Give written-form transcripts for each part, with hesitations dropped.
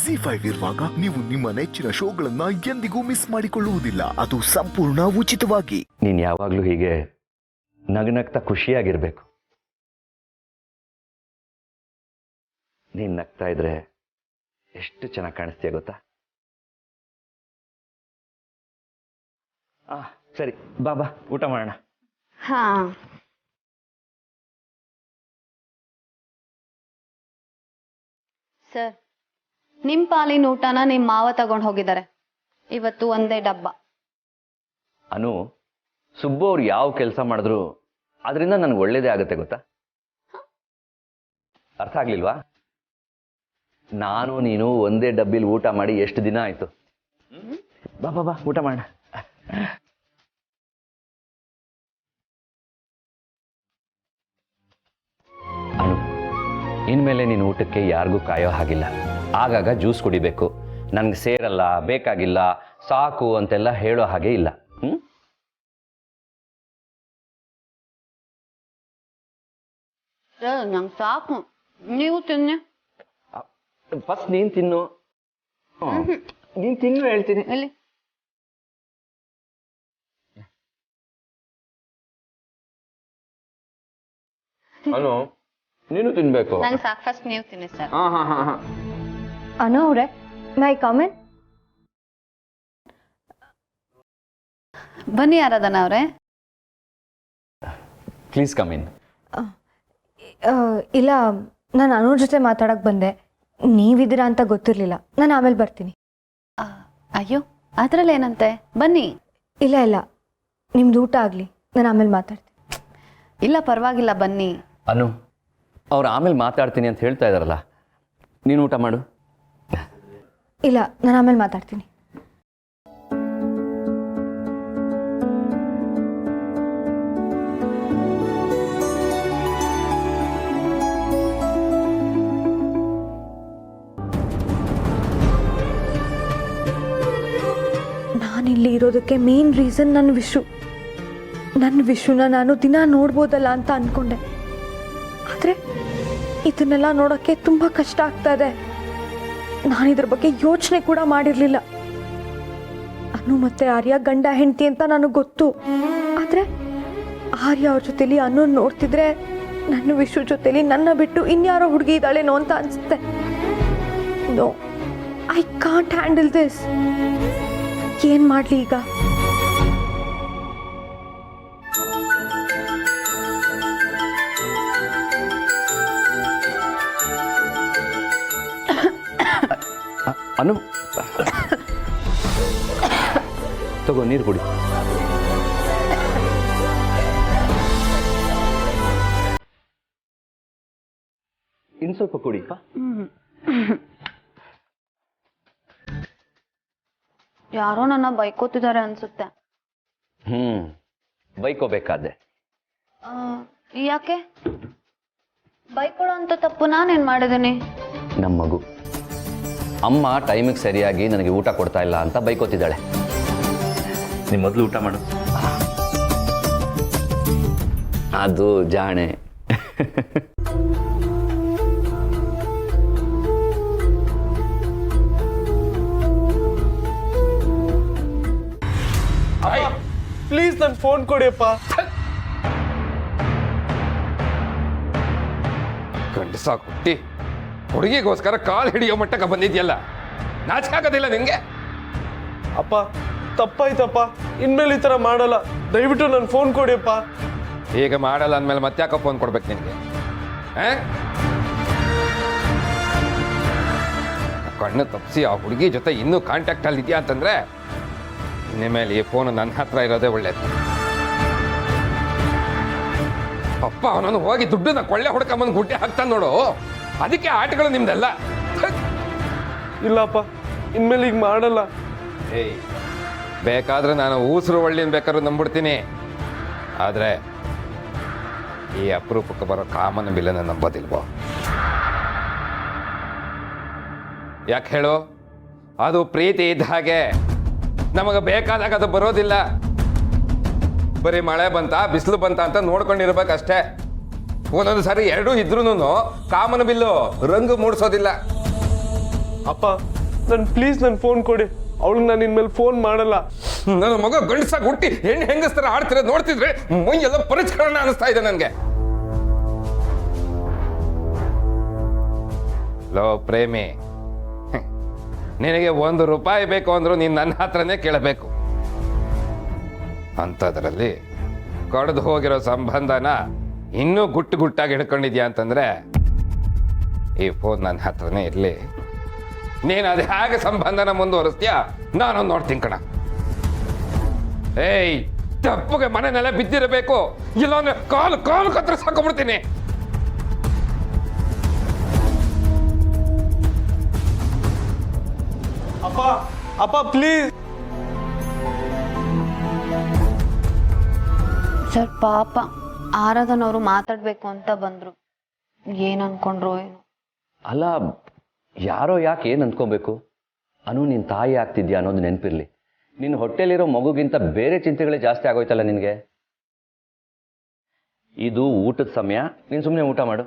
ಜಿ5 ಇರುವಾಗ ನೀವು ನಿಮ್ಮ ನೆಚ್ಚಿನ ಶೋಗಳನ್ನ ಎಂದಿಗೂ ಮಿಸ್ ಮಾಡಿಕೊಳ್ಳುವುದಿಲ್ಲ. ಅದು ಸಂಪೂರ್ಣ ಉಚಿತವಾಗಿ. ನೀನು ಯಾವಾಗಲೂ ಹೀಗೆ ನಗ್ನಗ್ತಾ ಖುಷಿಯಾಗಿರ್ಬೇಕು. ನೀನು ನಗ್ತಾ ಇದ್ರೆ ಎಷ್ಟು ಚೆನ್ನಾಗಿ ಕಾಣಿಸ್ತೀಯ ಗೊತ್ತಾ? ಸರಿ ಬಾಬಾ ಊಟ ಮಾಡೋಣ. ಹಾ ಸರ್, ನಿಮ್ ಪಾಲಿನ ಊಟನ ನಿಮ್ ಮಾವ ತಗೊಂಡು ಹೋಗಿದ್ದಾರೆ. ಇವತ್ತು ಒಂದೇ ಡಬ್ಬ. ಅನು, ಸುಬ್ಬು ಅವ್ರು ಯಾವ ಕೆಲಸ ಮಾಡಿದ್ರು ಅದರಿಂದ ನನಗೆ ಒಳ್ಳೇದೇ ಆಗುತ್ತೆ ಗೊತ್ತಾ? ಅರ್ಥ ಆಗ್ಲಿಲ್ವಾ? ನಾನು ನೀನು ಒಂದೇ ಡಬ್ಬಿಲಿ ಊಟ ಮಾಡಿ ಎಷ್ಟು ದಿನ ಆಯ್ತು? ಬಾ ಬಾ ಬಾ ಊಟ ಮಾಡೋಣ. ಅನು, ಇನ್ಮೇಲೆ ನೀನು ಊಟಕ್ಕೆ ಯಾರಿಗೂ ಕಾಯೋ ಹಾಗಿಲ್ಲ. ಆಗಾಗ ಜ್ಯೂಸ್ ಕುಡಿಬೇಕು. ನನ್ಗೆ ಸೇರಲ್ಲ, ಬೇಕಾಗಿಲ್ಲ, ಸಾಕು ಅಂತೆಲ್ಲ ಹೇಳೋ ಹಾಗೆ ಇಲ್ಲ. ನಂಗೆ ಸಾಕು, ನೀವು ತಿನ್ನಿ. ಫಸ್ಟ್ ನೀನ್ ತಿನ್ನು. ನೀನ್ ತಿನ್ನು ಹೇಳ್ತೀನಿ. ಎಲ್ಲಿ? ಅನು, ನೀನು ತಿನ್ಬೇಕು. ನಂಗೆ ಸಾಕು, ಫಸ್ಟ್ ನೀವು ತಿನ್ನಿ ಸರ್. ಅನು ಅವ್ರೆ, ಮೈ ಕಾಮೆಂಟ್. ಬನ್ನಿ ಆರಾಧನಾ ಅವ್ರೆ. Please come in. ಇಲ್ಲ, ನಾನು ಅನುರ್ ಜೊತೆ ಮಾತಾಡಕ್ಕೆ ಬಂದೆ. ನೀವಿದ್ದೀರಾ ಅಂತ ಗೊತ್ತಿರಲಿಲ್ಲ. ನಾನು ಆಮೇಲೆ ಬರ್ತೀನಿ. ಅಯ್ಯೋ, ಅದರಲ್ಲಿ ಏನಂತೆ, ಬನ್ನಿ. ಇಲ್ಲ ಇಲ್ಲ, ನಿಮ್ದು ಊಟ ಆಗಲಿ, ನಾನು ಆಮೇಲೆ ಮಾತಾಡ್ತೀನಿ. ಇಲ್ಲ ಪರವಾಗಿಲ್ಲ, ಬನ್ನಿ. ಅನು, ಅವ್ರು ಆಮೇಲೆ ಮಾತಾಡ್ತೀನಿ ಅಂತ ಹೇಳ್ತಾ ಇದಾರಲ್ಲ, ನೀನು ಊಟ ಮಾಡು. ಇಲ್ಲ, ನಾನು ಆಮೇಲೆ ಮಾತಾಡ್ತೀನಿ. ನಾನಿಲ್ಲಿ ಇರೋದಕ್ಕೆ ಮೇನ್ ರೀಸನ್ ನನ್ನ ವಿಷುನ ನಾನು ದಿನ ನೋಡ್ಬೋದಲ್ಲ ಅಂತ ಅನ್ಕೊಂಡೆ. ಆದರೆ ಇದನ್ನೆಲ್ಲ ನೋಡೋಕ್ಕೆ ತುಂಬ ಕಷ್ಟ ಆಗ್ತಾ ಇದೆ. ನಾನಿದ್ರ ಬಗ್ಗೆ ಯೋಚನೆ ಕೂಡ ಮಾಡಿರಲಿಲ್ಲ. ಅನು ಮತ್ತೆ ಆರ್ಯ ಗಂಡ ಹೆಂಡತಿ ಅಂತ ನನಗೆ ಗೊತ್ತು. ಆದರೆ ಆರ್ಯ ಅವ್ರ ಜೊತೆಲಿ ಅನು ನೋಡ್ತಿದ್ರೆ ನನ್ನ ವಿಷು ಜೊತೆಲಿ ನನ್ನ ಬಿಟ್ಟು ಇನ್ಯಾರೋ ಹುಡುಗಿ ಇದ್ದಾಳೇನೋ ಅಂತ ಅನಿಸುತ್ತೆ. No, I can't handle this. ಏನು ಮಾಡಲಿ ಈಗ? ಅನು, ತಗೋ ನೀರು ಕುಡಿ. ಇನ್ನು ಸ್ವಲ್ಪ ಕುಡಿಪ್ಪ. ಯಾರೋ ನನ್ನ ಬೈಕೋತಿದ್ದಾರೆ ಅನ್ಸುತ್ತೆ. ಬೈಕೋಬೇಕಾದೆ. ಯಾಕೆ ಬೈಕೊಳ್ಳೋ ಅಂತ ತಪ್ಪು ನಾನೇನ್ ಮಾಡಿದ್ದೀನಿ? ನಮ್ಮ ಮಗು ಅಮ್ಮ ಟೈಮಿಗೆ ಸರಿಯಾಗಿ ನನಗೆ ಊಟ ಕೊಡ್ತಾ ಇಲ್ಲ ಅಂತ ಬೈಕೋತಿದ್ದಾಳೆ. ನೀ ಮೊದಲು ಊಟ ಮಾಡು. ಅದು ಜಾಣೆ. ಪ್ಲೀಸ್ ನನ್ನ ಫೋನ್ ಕೊಡಿಯಪ್ಪ. ಗಂಡಸ ಕುಟ್ಟಿ ಹುಡುಗಿಗೋಸ್ಕರ ಕಾಲು ಹಿಡಿಯೋ ಮಟ್ಟಕ್ಕೆ ಬಂದಿದ್ಯಲ್ಲ, ನಾಚಿಕೆ ಆಗೋದಿಲ್ಲ ನಿನ್ಗೆ? ಅಪ್ಪ ತಪ್ಪಾಯ್ತಪ್ಪ, ಇನ್ಮೇಲೆ ಈ ಥರ ಮಾಡಲ್ಲ. ದಯವಿಟ್ಟು ನನ್ನ ಫೋನ್ ಕೊಡಿಯಪ್ಪ. ಈಗ ಮಾಡಲ್ಲ ಅಂದಮೇಲೆ ಮತ್ತ್ಯಾಕ ಫೋನ್ ಕೊಡ್ಬೇಕು ನಿನಗೆ? ಕಣ್ಣು ತಪ್ಪಿಸಿ ಆ ಹುಡುಗಿ ಜೊತೆ ಇನ್ನೂ ಕಾಂಟ್ಯಾಕ್ಟಲ್ಲಿ ಇದೆಯಾ ಅಂತಂದ್ರೆ ಇನ್ಮೇಲೆ ಈ ಫೋನು ನನ್ನ ಹತ್ರ ಇರೋದೇ ಒಳ್ಳೇದು. ಅಪ್ಪ ಅವನನ್ನು ಹೋಗಿ ದುಡ್ಡನ್ನ ಕೊಳ್ಳೆ ಹೊಡ್ಕೊಂಬಂದು ಗುಡ್ಡೆ ಹಾಕ್ತಾನೆ ನೋಡು, ಅದಕ್ಕೆ ಆಟಗಳು ನಿಮ್ದೆಲ್ಲ. ಇಲ್ಲಪ್ಪ, ಇನ್ಮೇಲೆ ಈಗ ಮಾಡಲ್ಲ. ಏಯ್, ಬೇಕಾದ್ರೆ ನಾನು ಊಸರು ಒಳ್ಳಿನ ಬೇಕಾದ್ರೂ ನಂಬಿಡ್ತೀನಿ, ಆದರೆ ಈ ಅಪರೂಪಕ್ಕೆ ಬರೋ ಕಾಮನ ಬಿಲ್ಲನ್ನು ನಂಬೋದಿಲ್ವೋ? ಯಾಕೆ ಹೇಳು? ಅದು ಪ್ರೀತಿ ಇದ್ದ ಹಾಗೆ, ನಮಗೆ ಬೇಕಾದಾಗ ಅದು ಬರೋದಿಲ್ಲ. ಬರೀ ಮಳೆ ಬಂತ ಬಿಸಿಲು ಬಂತ ಅಂತ ನೋಡ್ಕೊಂಡಿರ್ಬೇಕಷ್ಟೇ. ಒಂದೊಂದು ಸಾರಿ ಎರಡೂ ಇದ್ರೂ ಕಾಮನ ಬಿಲ್ಲು ರಂಗು ಮೂಡಿಸೋದಿಲ್ಲ. ಅಪ್ಪ ಪ್ಲೀಸ್ ನನ್ನ ಫೋನ್ ಕೊಡಿ. ಅವಳಿಗೆ ನಾನು ಇನ್ಮೇಲೆ ಫೋನ್ ಮಾಡಲ್ಲ. ನನ್ನ ಮಗ ಗಂಡಸಾಗಿ ಹುಟ್ಟಿ ಹೆಣ್ಣು ಹೆಂಗಸ್ತರ ಆಡ್ತಿರ ನೋಡ್ತಿದ್ರೆ ಮೈ ಎಲ್ಲ ಪರಿಷ್ಕರಣ ಅನಿಸ್ತಾ ಇದೆ ನನಗೆ. ಲೋ ಪ್ರೇಮಿ, ನಿನಗೆ ₹1 ಬೇಕು ಅಂದ್ರು ನೀನು ನನ್ನ ಹತ್ರನೇ ಕೇಳಬೇಕು. ಅಂಥದ್ರಲ್ಲಿ ಕಡ್ದು ಹೋಗಿರೋ ಸಂಬಂಧನ ಇನ್ನೂ ಗುಟ್ಟಾಗಿ ಹಿಡ್ಕೊಂಡಿದ್ಯಾ ಅಂತಂದ್ರೆ ಈ ಫೋನ್ ನನ್ನ ಹತ್ರನೇ ಇರಲಿ. ನೀನು ಅದು ಹೇಗೆ ಸಂಬಂಧನ ಮುಂದುವರಿಸ್ತೀಯಾ ನಾನೊಂದು ನೋಡ್ತೀನಿ ಕಣ. ಏಯ್, ತಪ್ಪಗೆ ಮನೆನೆಲ್ಲ ಬಿದ್ದಿರಬೇಕು, ಇಲ್ಲಾಂದ್ರೆ ಕಾಲು ಕತ್ರ ಸಾಕೊಂಡ್ಬಿಡ್ತೀನಿ. ಅಪ್ಪ ಪ್ಲೀಸ್. ಸರ್ ಪಾಪ ಆರಾಧನ್ ಅವರು ಮಾತಾಡ್ಬೇಕು ಅಂತ ಬಂದ್ರು, ಏನ್ ಅನ್ಕೊಂಡ್ರು ಏನು. ಅಲ್ಲ, ಯಾರೋ ಯಾಕೆ ಏನು ಅಂದ್ಕೋಬೇಕು? ಅನು ನಿನ್ನ ತಾಯಿ ಆಗ್ತಿದ್ಯಾ ಅನ್ನೋದು ನೆನಪಿರ್ಲಿ. ನಿನ್ನ ಹೊಟ್ಟೆಲಿರೋ ಮಗುಗಿಂತ ಬೇರೆ ಚಿಂತೆಗಳೇ ಜಾಸ್ತಿ ಆಗೋಯ್ತಲ್ಲ ನಿನಗೆ. ಇದು ಊಟದ ಸಮಯ, ನೀನು ಸುಮ್ಮನೆ ಊಟ ಮಾಡು.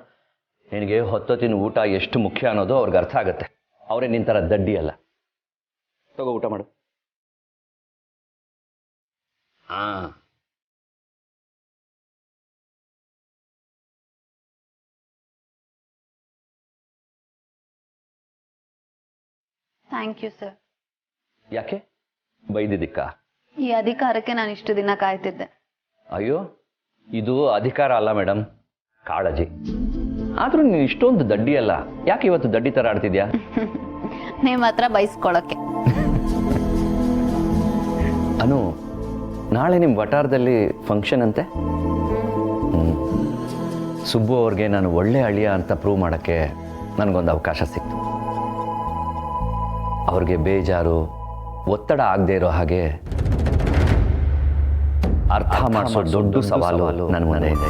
ನಿನಗೆ ಹೊತ್ತೊತ್ತಿನ ಊಟ ಎಷ್ಟು ಮುಖ್ಯ ಅನ್ನೋದು ಅವ್ರಿಗೆ ಅರ್ಥ ಆಗುತ್ತೆ. ಅವರೇ ನಿನ್ನ ಥರ ದಡ್ಡಿ ಅಲ್ಲ. ತಗೋ ಊಟ ಮಾಡು. ಹಾಂ, ಥ್ಯಾಂಕ್ ಯು ಸರ್. ಯಾಕೆ ಬೈದಿದ್ದಕ್ಕ? ಈ ಅಧಿಕಾರಕ್ಕೆ ನಾನು ಇಷ್ಟು ದಿನ ಕಾಯ್ತಿದ್ದೆ. ಅಯ್ಯೋ, ಇದು ಅಧಿಕಾರ ಅಲ್ಲ ಮೇಡಮ್, ಕಾಳಜಿ. ಆದ್ರೂ ನೀನು ಇಷ್ಟೊಂದು ದಡ್ಡಿ ಅಲ್ಲ. ಯಾಕೆ ಇವತ್ತು ದಡ್ಡಿ ಥರ ಆಡ್ತಿದ್ಯಾ? ನಿಮ್ಮ ಹತ್ರ ಬೈಸ್ಕೊಳಕ್ಕೆ. ಅನು, ನಾಳೆ ನಿಮ್ಮ ವಟಾರದಲ್ಲಿ ಫಂಕ್ಷನ್ ಅಂತೆ. ಸುಬ್ಬು ಅವ್ರಿಗೆ ನಾನು ಒಳ್ಳೆ ಅಳಿಯ ಅಂತ ಪ್ರೂವ್ ಮಾಡೋಕ್ಕೆ ನನಗೊಂದು ಅವಕಾಶ ಸಿಕ್ತು. ಅವ್ರಿಗೆ ಬೇಜಾರು, ಒತ್ತಡ ಆಗದೆ ಇರೋ ಹಾಗೆ ಅರ್ಥ ಮಾಡಿಸೋ ದೊಡ್ಡ ಸವಾಲು ನನ್ನ ಮುಂದೆ ಇದೆ.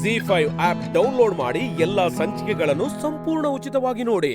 ZEE5 ಆಪ್ ಡೌನ್ಲೋಡ್ ಮಾಡಿ ಎಲ್ಲಾ ಸಂಚಿಕೆಗಳನ್ನು ಸಂಪೂರ್ಣ ಉಚಿತವಾಗಿ ನೋಡಿ.